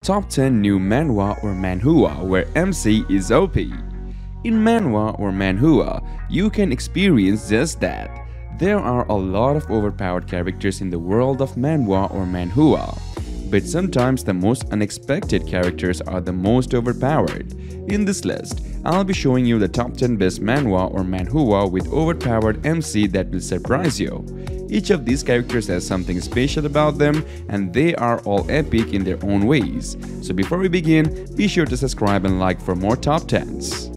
Top 10 New Manhwa or Manhua Where MC is OP. In Manhwa or Manhua, you can experience just that. There are a lot of overpowered characters in the world of Manhwa or Manhua, but sometimes the most unexpected characters are the most overpowered. In this list, I'll be showing you the top 10 best Manhwa or Manhua with overpowered MC that will surprise you. Each of these characters has something special about them and they are all epic in their own ways. So before we begin, be sure to subscribe and like for more top 10s.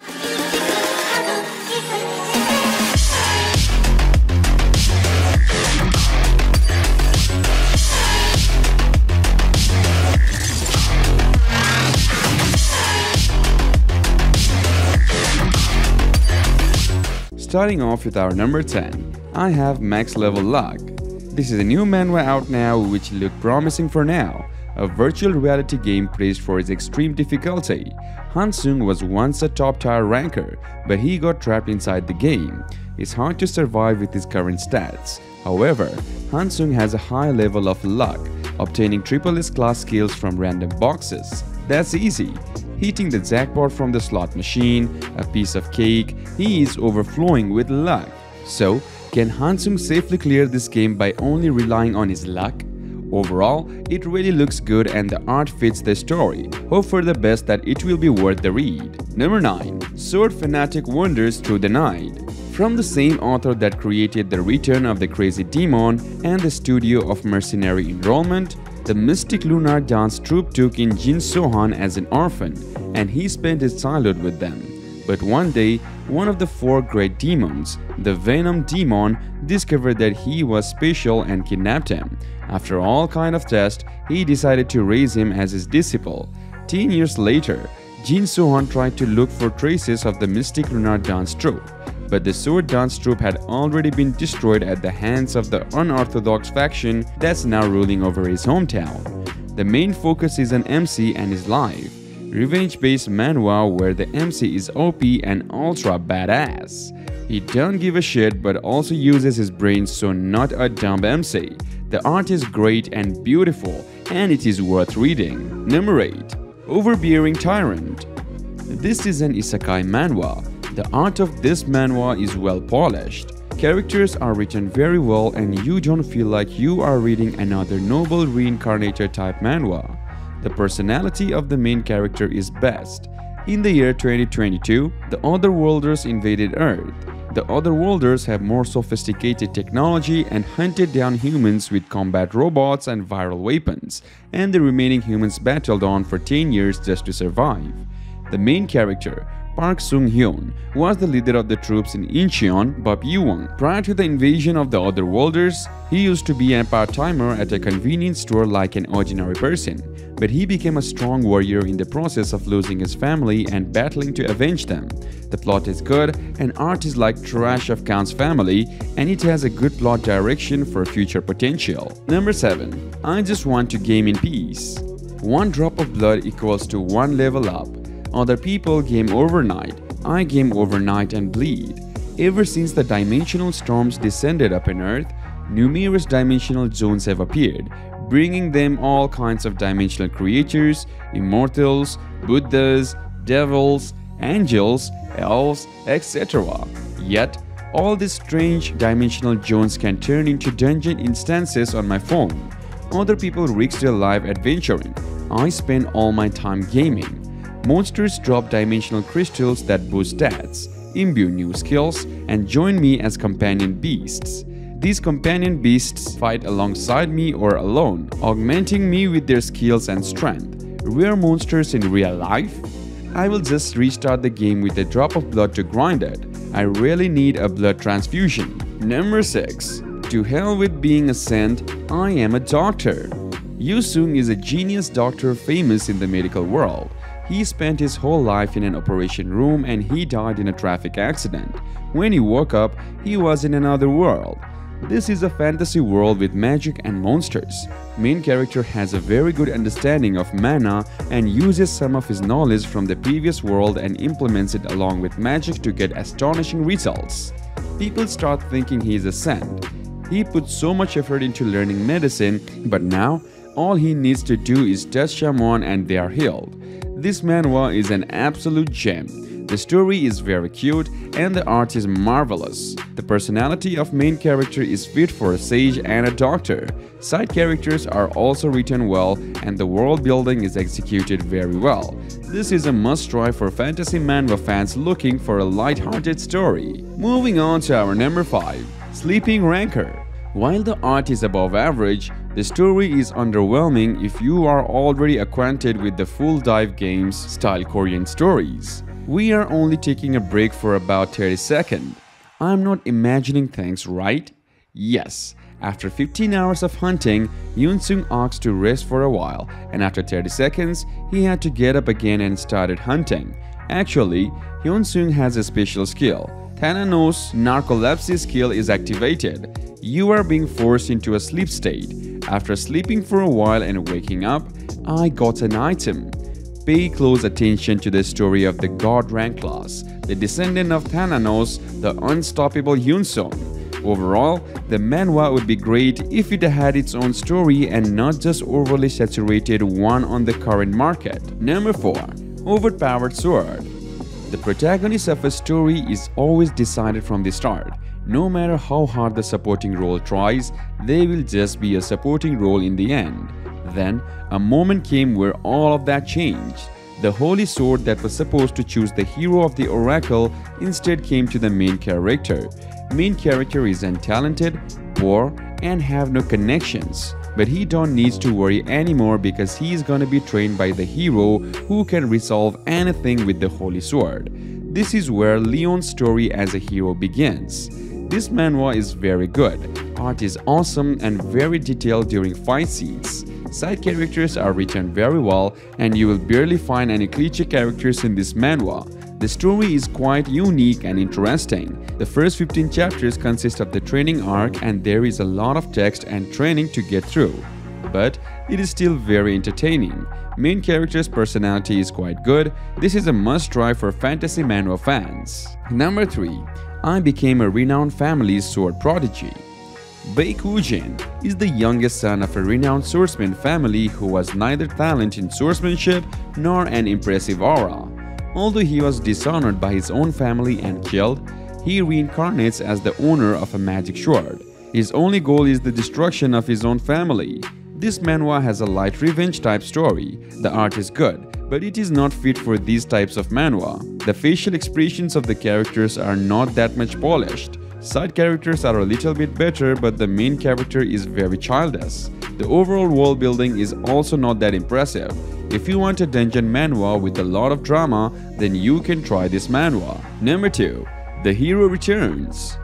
Starting off with our number 10, I have Max Level Luck. This is a new manhwa out now which look promising for now. A virtual reality game praised for its extreme difficulty. Hansung was once a top tier ranker, but he got trapped inside the game. It's hard to survive with his current stats. However, Hansung has a high level of luck, obtaining triple S class skills from random boxes. That's easy. Hitting the jackpot from the slot machine, a piece of cake, he is overflowing with luck. So, can Hansung safely clear this game by only relying on his luck? Overall, it really looks good and the art fits the story. Hope for the best that it will be worth the read. Number 9. Sword Fanatic Wanders Through the Night. From the same author that created The Return of the Crazy Demon and the studio of Mercenary Enrollment, the Mystic Lunar Dance Troupe took in Jin Sohan as an orphan, and he spent his childhood with them. But one day, one of the 4 great demons, the Venom Demon, discovered that he was special and kidnapped him. After all kind of tests, he decided to raise him as his disciple. 10 years later, Jin Sohan tried to look for traces of the Mystic Lunar Dance Troupe, but the Sword Dance Troupe had already been destroyed at the hands of the unorthodox faction that's now ruling over his hometown. The main focus is on MC and his life. Revenge-based manhwa where the MC is OP and ultra badass. He don't give a shit but also uses his brains, so not a dumb MC. The art is great and beautiful and it is worth reading. Number 8. Overbearing Tyrant. This is an isekai manhwa. The art of this manhwa is well polished. Characters are written very well and you don't feel like you are reading another noble reincarnator type manhwa. The personality of the main character is best. In the year 2022, the Otherworlders invaded Earth. The Otherworlders have more sophisticated technology and hunted down humans with combat robots and viral weapons, and the remaining humans battled on for 10 years just to survive. The main character, Park Sung-hyun, was the leader of the troops in Incheon, Bapyeong. Prior to the invasion of the Otherworlders, he used to be a part-timer at a convenience store like an ordinary person, but he became a strong warrior in the process of losing his family and battling to avenge them. The plot is good and art is like trash of Khan's family, and it has a good plot direction for future potential. Number 7. I Just Want to Game in Peace. 1 drop of blood equals to 1 level up. Other people game overnight, I game overnight and bleed. Ever since the dimensional storms descended upon Earth, numerous dimensional zones have appeared, bringing them all kinds of dimensional creatures, immortals, Buddhas, devils, angels, elves, etc. Yet, all these strange dimensional zones can turn into dungeon instances on my phone. Other people risk their life adventuring. I spend all my time gaming. Monsters drop dimensional crystals that boost stats, imbue new skills, and join me as companion beasts. These companion beasts fight alongside me or alone, augmenting me with their skills and strength. Rare monsters in real life? I will just restart the game with a drop of blood to grind it. I really need a blood transfusion. Number 6. To hell with being a saint, I am a doctor. Yu Sung is a genius doctor famous in the medical world. He spent his whole life in an operation room and he died in a traffic accident. When he woke up, he was in another world. This is a fantasy world with magic and monsters. Main character has a very good understanding of mana and uses some of his knowledge from the previous world and implements it along with magic to get astonishing results. People start thinking he is a saint. He put so much effort into learning medicine, but now All he needs to do is touch someone and they are healed. This manhwa is an absolute gem. The story is very cute and the art is marvelous. The personality of main character is fit for a sage and a doctor. Side characters are also written well and the world building is executed very well. This is a must-try for fantasy manhwa fans looking for a light-hearted story. Moving on to our number 5, Sleeping Rancor. While the art is above average, the story is underwhelming if you are already acquainted with the full dive games style Korean stories. We are only taking a break for about 30 seconds. I'm not imagining things, right? Yes. After 15 hours of hunting, Yoon-sung asked to rest for a while, and after 30 seconds, he had to get up again and started hunting. Actually, Yoon-sung has a special skill. Thananos' narcolepsy skill is activated. You are being forced into a sleep state. After sleeping for a while and waking up, I got an item. Pay close attention to the story of the God rank class, the descendant of Thananos, the unstoppable Yoon-sung. Overall, the manhwa would be great if it had its own story and not just overly saturated one on the current market. Number 4. Overpowered Sword. The protagonist of a story is always decided from the start. No matter how hard the supporting role tries, they will just be a supporting role in the end. Then, a moment came where all of that changed. The holy sword that was supposed to choose the hero of the oracle instead came to the main character. Main character is untalented, poor, and have no connections. But he don't need to worry anymore because he is gonna be trained by the hero who can resolve anything with the holy sword. This is where Leon's story as a hero begins. This manhwa is very good. Art is awesome and very detailed during fight scenes. Side characters are written very well and you will barely find any cliché characters in this manhwa. The story is quite unique and interesting. The first 15 chapters consist of the training arc and there is a lot of text and training to get through. But it is still very entertaining. Main character's personality is quite good. This is a must-try for fantasy manhwa fans. Number 3. I Became a Renowned Family's Sword Prodigy. Baekujin is the youngest son of a renowned swordsman family who was neither talent in swordsmanship nor an impressive aura. Although he was dishonored by his own family and killed, he reincarnates as the owner of a magic sword. His only goal is the destruction of his own family. This manhwa has a light revenge type story. The art is good, but it is not fit for these types of manhwa. The facial expressions of the characters are not that much polished. Side characters are a little bit better, but the main character is very childish. The overall world building is also not that impressive. If you want a dungeon manhwa with a lot of drama, then you can try this manhwa. Number 2. The Hero Returns.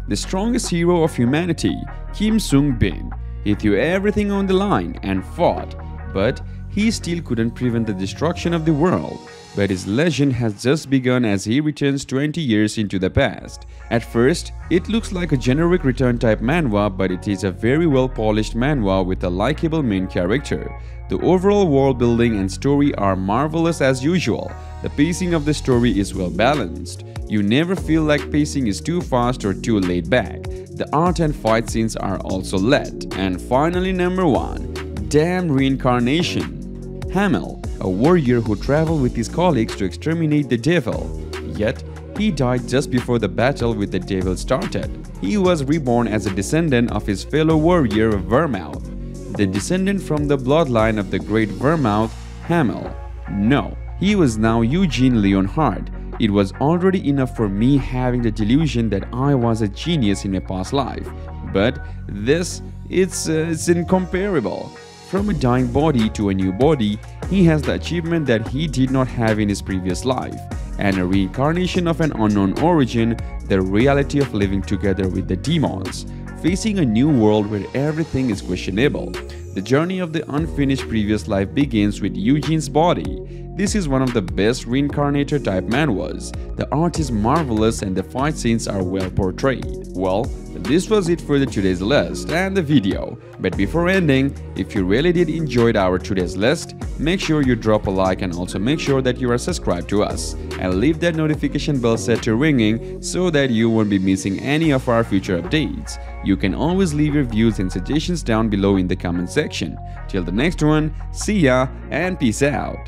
The strongest hero of humanity, Kim Sung-bin. He threw everything on the line and fought, but he still couldn't prevent the destruction of the world. But his legend has just begun as he returns 20 years into the past. At first, it looks like a generic return type manhwa, but it is a very well polished manhwa with a likable main character. The overall world building and story are marvelous as usual. The pacing of the story is well balanced. You never feel like pacing is too fast or too laid back. The art and fight scenes are also lit. And finally, number 1. Damn Reincarnation. Hamel, a warrior who traveled with his colleagues to exterminate the devil. Yet, he died just before the battle with the devil started. He was reborn as a descendant of his fellow warrior Vermouth, the descendant from the bloodline of the great Vermouth, Hamel. No, he was now Eugene Leonhard. It was already enough for me having the delusion that I was a genius in my past life. But this, it's incomparable. From a dying body to a new body, he has the achievement that he did not have in his previous life, and a reincarnation of an unknown origin, the reality of living together with the demons, facing a new world where everything is questionable. The journey of the unfinished previous life begins with Eugene's body. This is one of the best reincarnator type manhwas. The art is marvelous and the fight scenes are well portrayed. Well, this was it for today's list and the video. But before ending, if you really did enjoy our today's list, make sure you drop a like and also make sure that you are subscribed to us. And leave that notification bell set to ringing so that you won't be missing any of our future updates. You can always leave your views and suggestions down below in the comment section. Till the next one, see ya and peace out.